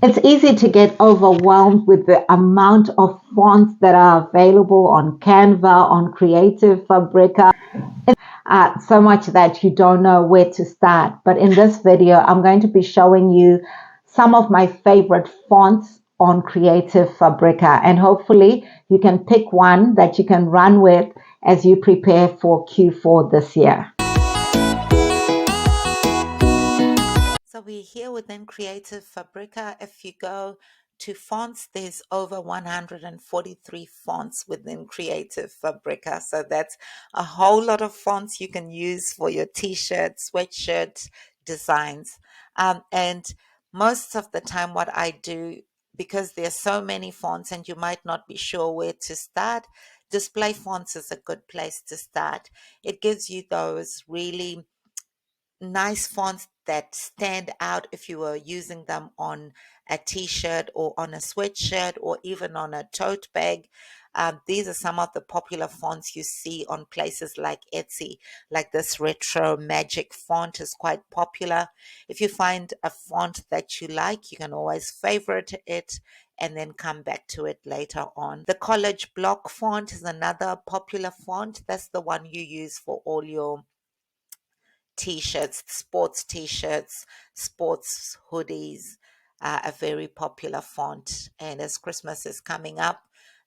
It's easy to get overwhelmed with the amount of fonts that are available on Canva, on Creative Fabrica, so much that you don't know where to start. But in this video, I'm going to be showing you some of my favorite fonts on Creative Fabrica, and hopefully you can pick one that you can run with as you prepare for Q4 this year. So we're here within Creative Fabrica. If you go to fonts, there's over 143 fonts within Creative Fabrica. So that's a whole lot of fonts you can use for your t-shirt, sweatshirt designs. And most of the time what I do, because there's so many fonts and you might not be sure where to start, display fonts is a good place to start. It gives you those really nice fonts that stand out if you were using them on a t-shirt or on a sweatshirt or even on a tote bag. These are some of the popular fonts you see on places like Etsy, like this retro magic font is quite popular. If you find a font that you like, you can always favorite it and then come back to it later on. The college block font is another popular font. That's the one you use for all your t-shirts, sports hoodies, a very popular font. And as Christmas is coming up,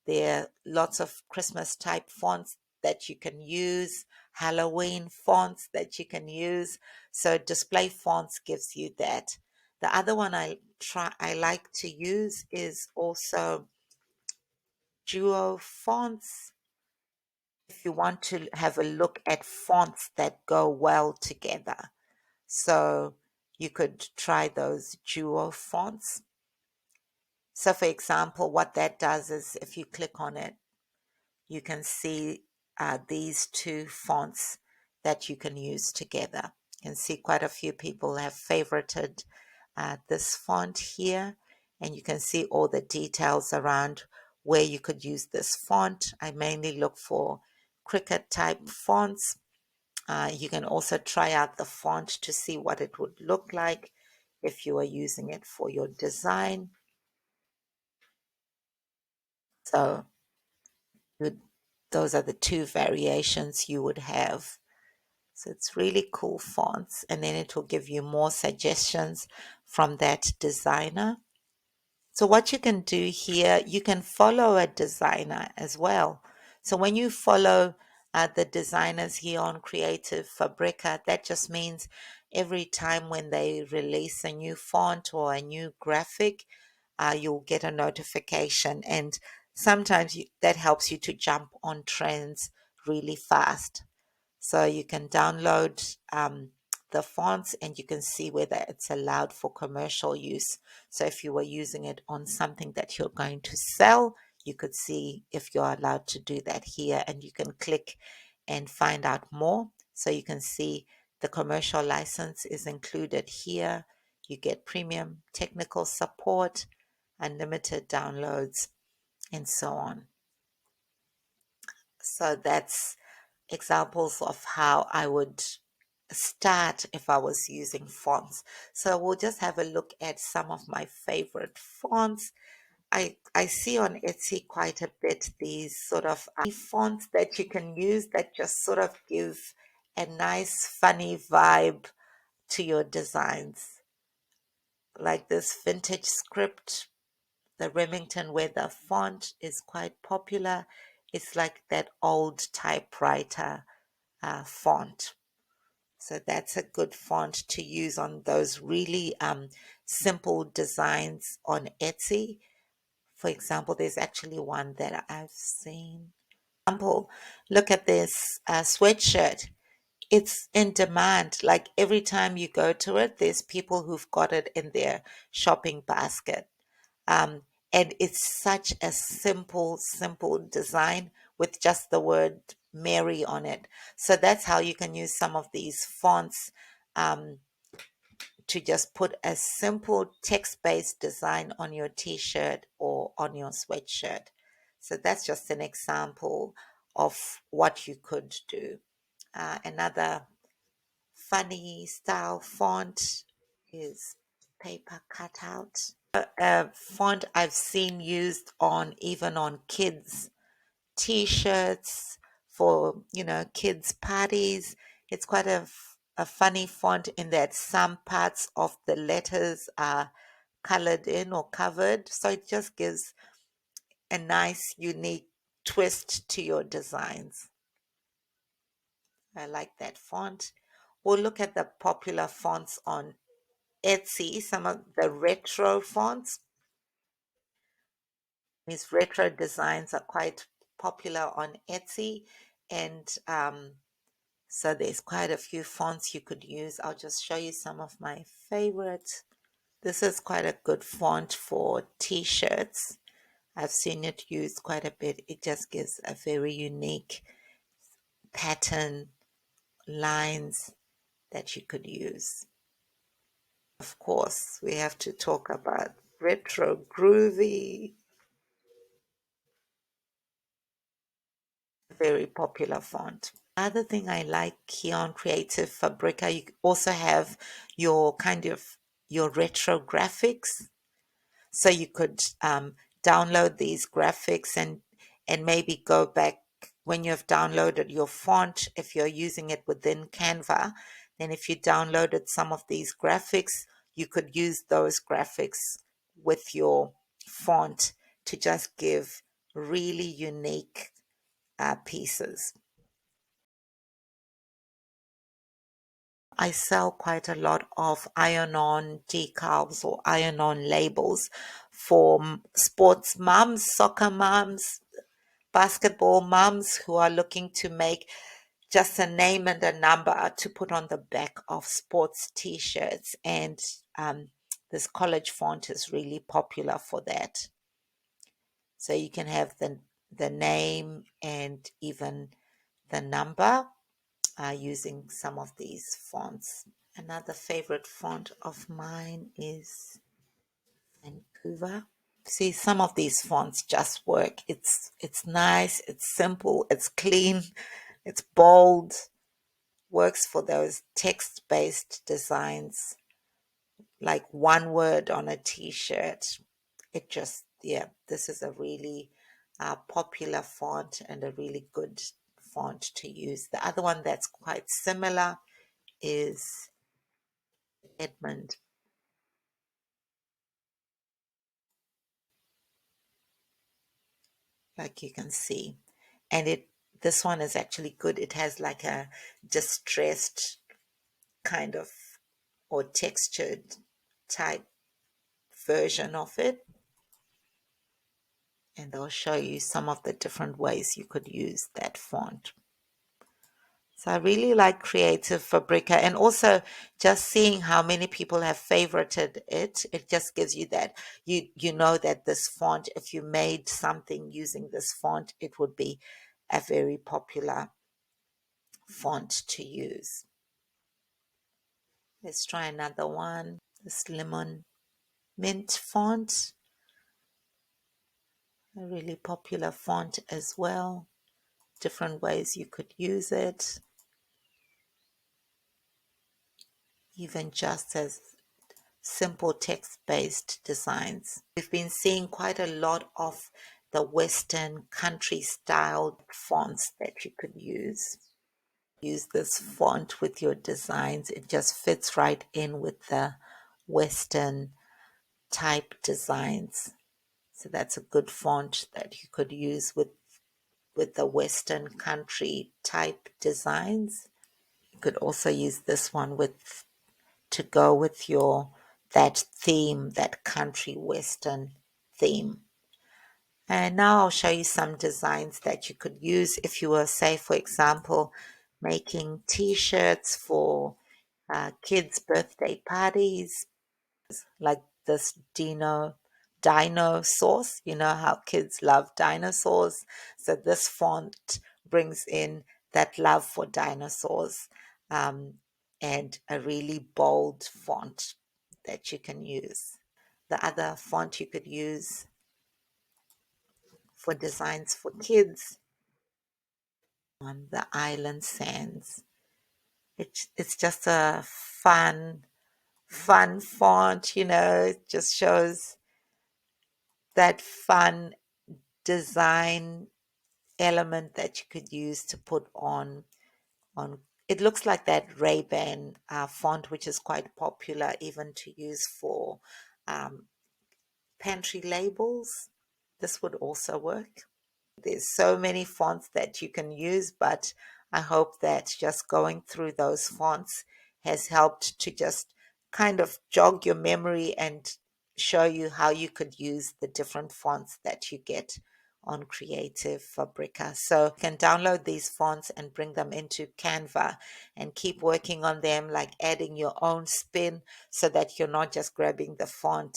there are lots of Christmas type fonts that you can use, Halloween fonts that you can use. So display fonts gives you that. The other one I like to use is also duo fonts. If you want to have a look at fonts that go well together. So you could try those duo fonts. So for example, what that does is if you click on it, you can see these two fonts that you can use together. You can see quite a few people have favorited this font here, and you can see all the details around where you could use this font. I mainly look for Cricut type fonts. You can also try out the font to see what it would look like if you are using it for your design. So those are the two variations you would have. So it's really cool fonts, and then it will give you more suggestions from that designer. So what you can do here, you can follow a designer as well. So when you follow the designers here on Creative Fabrica, that just means every time when they release a new font or a new graphic, you'll get a notification. And sometimes that helps you to jump on trends really fast. So you can download the fonts and you can see whether it's allowed for commercial use. So if you were using it on something that you're going to sell, you could see if you're allowed to do that here, and you can click and find out more. So you can see the commercial license is included here. You get premium technical support, unlimited downloads, and so on. So that's examples of how I would start if I was using fonts. So we'll just have a look at some of my favorite fonts. I see on Etsy quite a bit these sort of fonts that you can use that just sort of give a nice funny vibe to your designs. Like this vintage script, the Remington Weather font is quite popular. It's like that old typewriter font. So that's a good font to use on those really simple designs on Etsy. For example, there's actually one that I've seen. For example, look at this sweatshirt. It's in demand. Like every time you go to it, there's people who've got it in their shopping basket. Um, and it's such a simple design with just the word Mary on it. So that's how you can use some of these fonts um, to just put a simple text-based design on your t-shirt or on your sweatshirt. So that's just an example of what you could do. Another funny style font is paper cutout. A font I've seen used on even on kids' t-shirts for, kids' parties. It's quite a funny font in that some parts of the letters are colored in or covered. So it just gives a nice, unique twist to your designs. I like that font. We'll look at the popular fonts on Etsy, some of the retro fonts. These retro designs are quite popular on Etsy, and so there's quite a few fonts you could use. I'll just show you some of my favorites. This is quite a good font for t-shirts. I've seen it used quite a bit. It just gives a very unique pattern, lines that you could use. Of course, we have to talk about retro groovy, very popular font. Other thing I like here on Creative Fabrica, you also have your your retro graphics. So you could download these graphics and maybe go back when you've downloaded your font. If you're using it within Canva, then if you downloaded some of these graphics, you could use those graphics with your font to just give really unique pieces. I sell quite a lot of iron-on decals or iron-on labels for sports mums, soccer mums, basketball mums who are looking to make just a name and a number to put on the back of sports t-shirts. And this college font is really popular for that. So you can have the name and even the number using some of these fonts. Another favorite font of mine is Vancouver. See, some of these fonts just work. It's nice, it's simple, it's clean, it's bold, works for those text-based designs, like one word on a t-shirt. It just, yeah, this is a really popular font and a really good font to use. The other one that's quite similar is Edmund. Like you can see. And this one is actually good. It has like a distressed kind of or textured type version of it. And I'll show you some of the different ways you could use that font. So I really like Creative Fabrica, and also just seeing how many people have favorited it. It just gives you that you know that this font, if you made something using this font, it would be a very popular font to use. Let's try another one. This lemon mint font, a really popular font as well. Different ways you could use it, even just as simple text-based designs. We've been seeing quite a lot of the Western country style fonts that you could use. Use this font with your designs. It just fits right in with the Western type designs. So that's a good font that you could use with the Western country type designs. You could also use this one to go with that theme, that country Western theme. And now I'll show you some designs that you could use if you were, say, for example, making t-shirts for kids' birthday parties, like this dinosaurs. You know how kids love dinosaurs. So this font brings in that love for dinosaurs, and a really bold font that you can use. The other font you could use for designs for kids on the island sands. It's just a fun fun font, it just shows that fun design element that you could use to put on. It looks like that Ray-Ban font, which is quite popular even to use for um, pantry labels. This would also work. There's so many fonts that you can use, but I hope that just going through those fonts has helped to just kind of jog your memory and show you how you could use the different fonts that you get on Creative Fabrica. So you can download these fonts and bring them into Canva and keep working on them, like adding your own spin so that you're not just grabbing the font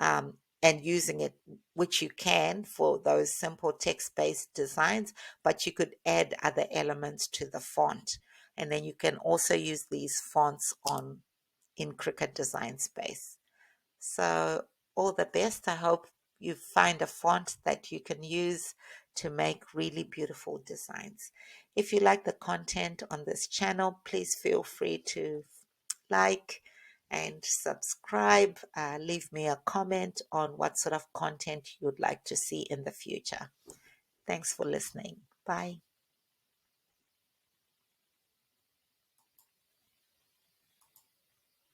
um, and using it, which you can for those simple text-based designs, but you could add other elements to the font. And then you can also use these fonts in Cricut Design Space. So all the best. I hope you find a font that you can use to make really beautiful designs. If you like the content on this channel, please feel free to like and subscribe. Leave me a comment on what sort of content you'd like to see in the future. Thanks for listening. Bye.